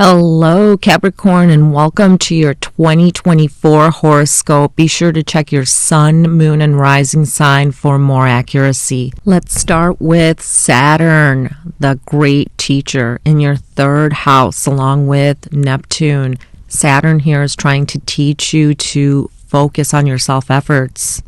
Hello, Capricorn, and welcome to your 2024 horoscope. Be sure to check your sun, moon, and rising sign for more accuracy. Let's start with Saturn, the great teacher, in your third house, along with Neptune. Saturn here is trying to teach you to focus on your self-efforts.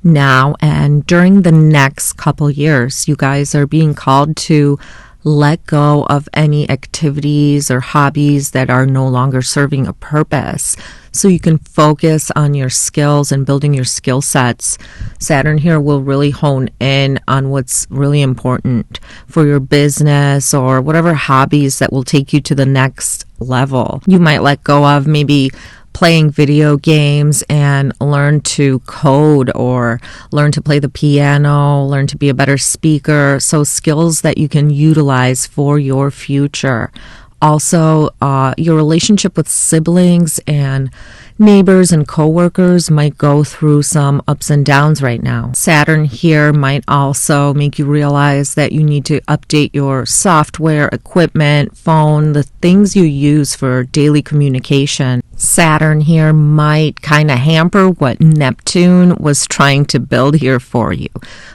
Now and during the next couple years, you guys are being called to let go of any activities or hobbies that are no longer serving a purpose so you can focus on your skills and building your skill sets. Saturn here will really hone in on what's really important for your business or whatever hobbies that will take you to the next level. You might let go of maybe playing video games and learn to code or learn to play the piano, learn to be a better speaker. So skills that you can utilize for your future. Also, your relationship with siblings and neighbors and coworkers might go through some ups and downs right now. Saturn here might also make you realize that you need to update your software, equipment, phone, the things you use for daily communication. Saturn here might kind of hamper what Neptune was trying to build here for you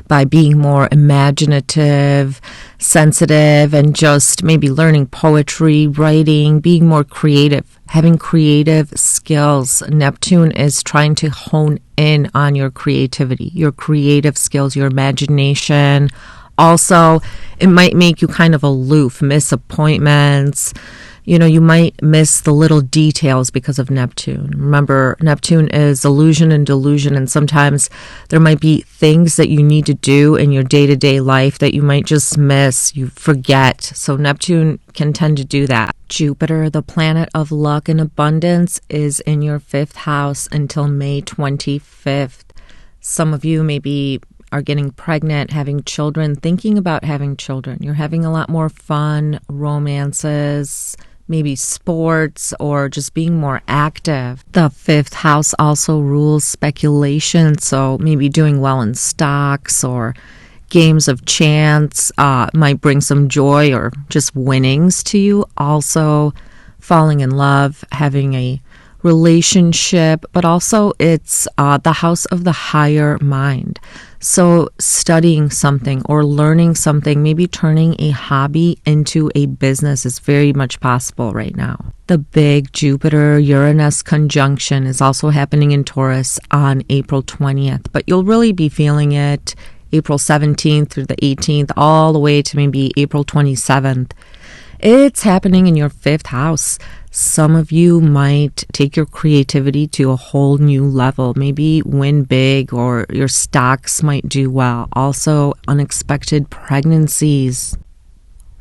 by being more imaginative, sensitive, and just maybe learning poetry, writing, being more creative, having creative skills. Neptune is trying to hone in on your creativity, your creative skills, your imagination. Also, it might make you kind of aloof, miss appointments. You might miss the little details because of Neptune. Remember, Neptune is illusion and delusion, and sometimes there might be things that you need to do in your day-to-day life that you might just miss, you forget. So Neptune can tend to do that. Jupiter, the planet of luck and abundance, is in your fifth house until May 25th. Some of you maybe are getting pregnant, having children, thinking about having children. You're having a lot more fun, romances, maybe sports, or just being more active. The fifth house also rules speculation, so maybe doing well in stocks or games of chance might bring some joy or just winnings to you. Also, falling in love, having a relationship, but also it's the house of the higher mind. So studying something or learning something, maybe turning a hobby into a business is very much possible right now. The big Jupiter-Uranus conjunction is also happening in Taurus on April 20th, but you'll really be feeling it April 17th through the 18th, all the way to maybe April 27th. It's happening in your fifth house. Some of you might take your creativity to a whole new level, maybe win big, or your stocks might do well. Also, unexpected pregnancies,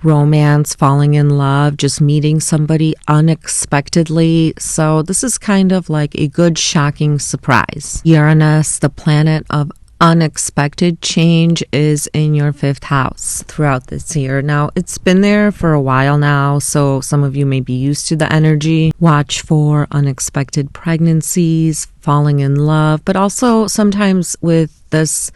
romance, falling in love, just meeting somebody unexpectedly. So this is kind of like a good shocking surprise. Uranus, the planet of unexpected change, is in your fifth house throughout this year. Now, it's been there for a while now, so some of you may be used to the energy. Watch for unexpected pregnancies, falling in love, but also sometimes with this,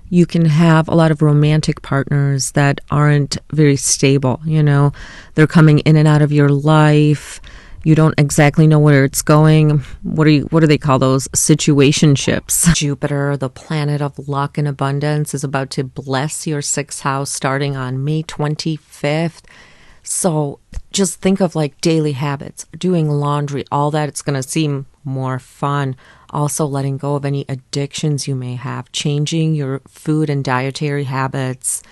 you can have a lot of romantic partners that aren't very stable. They're coming in and out of your life. You don't exactly know where it's going. What do they call those? Situationships. Jupiter, the planet of luck and abundance, is about to bless your sixth house starting on May 25th. So just think of like daily habits, doing laundry, all that. It's going to seem more fun. Also letting go of any addictions you may have, changing your food and dietary habits,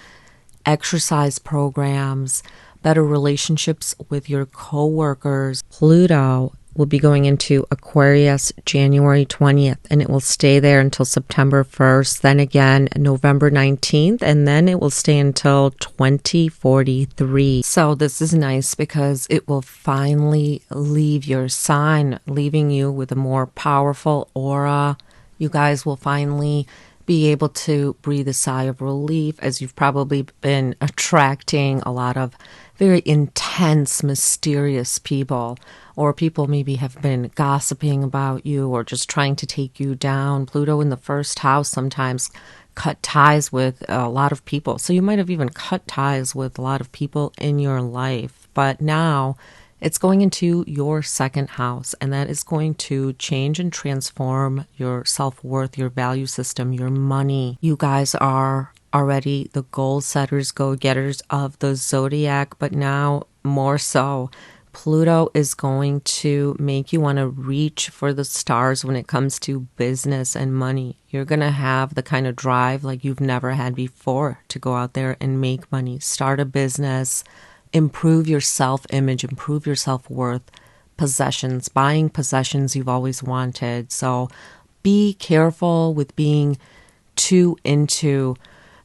exercise programs, better relationships with your coworkers. Pluto will be going into Aquarius January 20th, and it will stay there until September 1st, then again November 19th, and then it will stay until 2043. So this is nice because it will finally leave your sign, leaving you with a more powerful aura. You guys will finally be able to breathe a sigh of relief, as you've probably been attracting a lot of very intense, mysterious people, or people maybe have been gossiping about you or just trying to take you down. Pluto in the first house sometimes cut ties with a lot of people. So you might have even cut ties with a lot of people in your life. But now It's going into your second house, and that is going to change and transform your self-worth, your value system, your money. You guys are already the goal setters, go-getters of the zodiac, but now more so. Pluto is going to make you want to reach for the stars when it comes to business and money. You're going to have the kind of drive like you've never had before to go out there and make money, start a business, improve your self-image, improve your self-worth, possessions, buying possessions you've always wanted. So be careful with being too into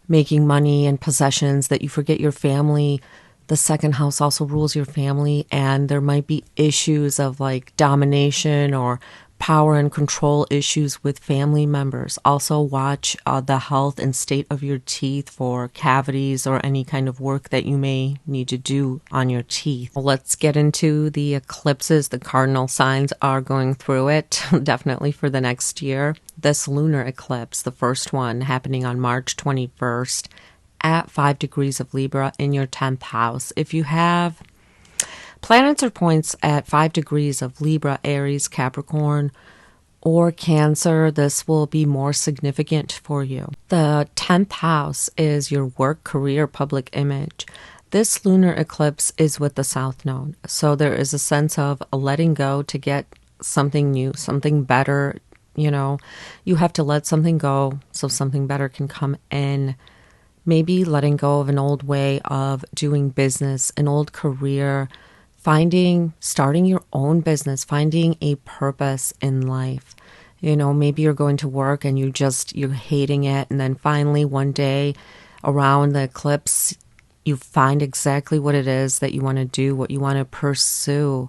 making money and possessions that you forget your family. The second house also rules your family, and there might be issues of like domination or power and control issues with family members. Also watch the health and state of your teeth for cavities or any kind of work that you may need to do on your teeth. Let's get into the eclipses. The cardinal signs are going through it definitely for the next year. This lunar eclipse, the first one happening on March 21st, at 5 degrees of Libra in your 10th house. If you have planets or points at 5 degrees of Libra, Aries, Capricorn, or Cancer, this will be more significant for you. The 10th house is your work, career, public image. This lunar eclipse is with the South Node. So there is a sense of letting go to get something new, something better. You know, you have to let something go so something better can come in. Maybe letting go of an old way of doing business, an old career, starting your own business, finding a purpose in life. You know, maybe you're going to work and you're hating it. And then finally one day around the eclipse, you find exactly what it is that you want to do, what you want to pursue.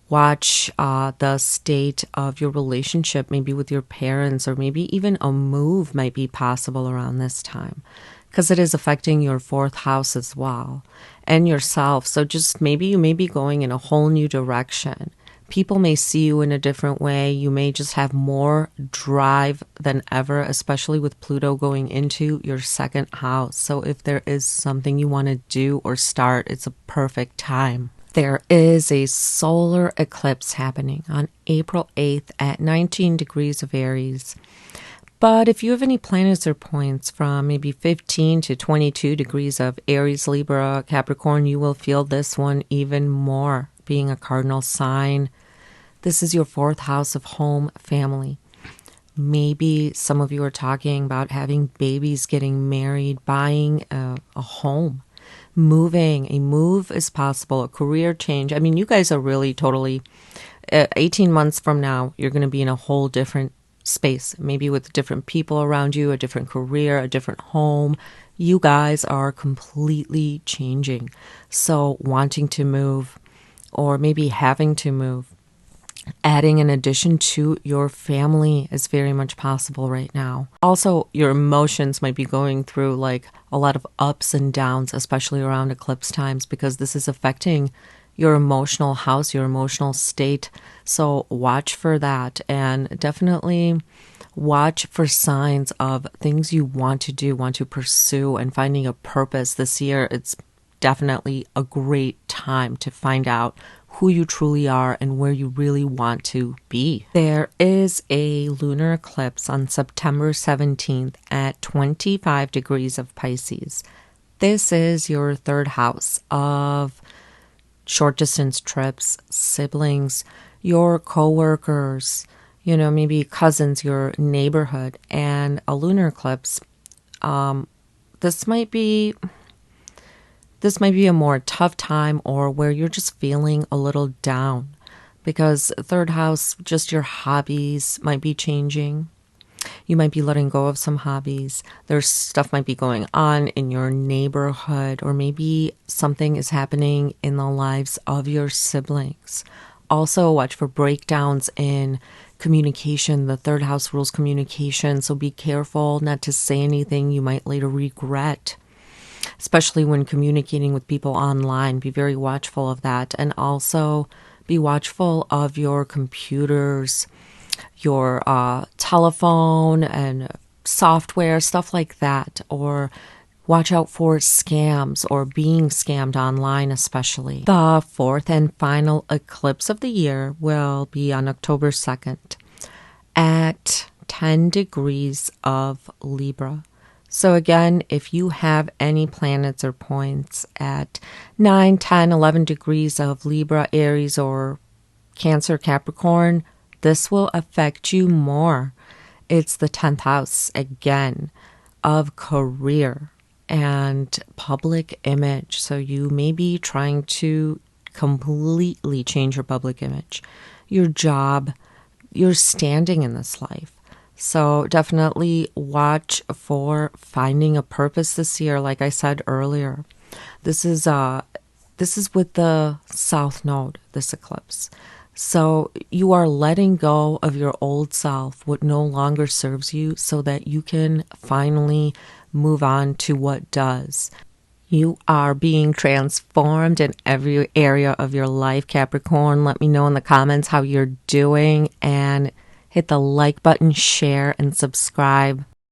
Watch the state of your relationship, maybe with your parents, or maybe even a move might be possible around this time, because it is affecting your 4th house as well and yourself. So just maybe you may be going in a whole new direction. People may see you in a different way. You may just have more drive than ever, especially with Pluto going into your 2nd house. So if there is something you want to do or start, it's a perfect time. There is a solar eclipse happening on April 8th at 19 degrees of Aries. But if you have any planets or points from maybe 15 to 22 degrees of Aries, Libra, Capricorn, you will feel this one even more, being a cardinal sign. This is your 4th house of home, family. Maybe some of you are talking about having babies, getting married, buying a home, moving. A move is possible, a career change. I mean, you guys are really totally, 18 months from now, you're going to be in a whole different space, maybe with different people around you, a different career, a different home. You guys are completely changing. So wanting to move, or maybe having to move, adding an addition to your family is very much possible right now. Also, your emotions might be going through like a lot of ups and downs, especially around eclipse times, because this is affecting your emotional house, your emotional state. So watch for that, and definitely watch for signs of things you want to do, want to pursue, and finding a purpose this year. It's definitely a great time to find out who you truly are and where you really want to be. There is a lunar eclipse on September 17th at 25 degrees of Pisces. This is your 3rd house of short distance trips, siblings, your coworkers, you know, maybe cousins, your neighborhood. And a lunar eclipse, this might be a more tough time, or where you're just feeling a little down, because 3rd house, just your hobbies might be changing. You might be letting go of some hobbies. There's stuff might be going on in your neighborhood, or maybe something is happening in the lives of your siblings. Also watch for breakdowns in communication. The 3rd house rules communication, so be careful not to say anything you might later regret, especially when communicating with people online. Be very watchful of that. And also be watchful of your computers, your telephone and software, stuff like that, or Watch out for scams or being scammed online especially. The fourth and final eclipse of the year will be on October 2nd at 10 degrees of Libra. So again, if you have any planets or points at 9, 10, 11 degrees of Libra, Aries, or Cancer, Capricorn, this will affect you more. It's the 10th house, again, of career and public image. So you may be trying to completely change your public image, your job, your standing in this life. So definitely watch for finding a purpose this year. Like I said earlier, this is with the South Node, this eclipse. So you are letting go of your old self, what no longer serves you, so that you can finally move on to what does. You are being transformed in every area of your life, Capricorn. Let me know in the comments how you're doing, and hit the like button, share, and subscribe.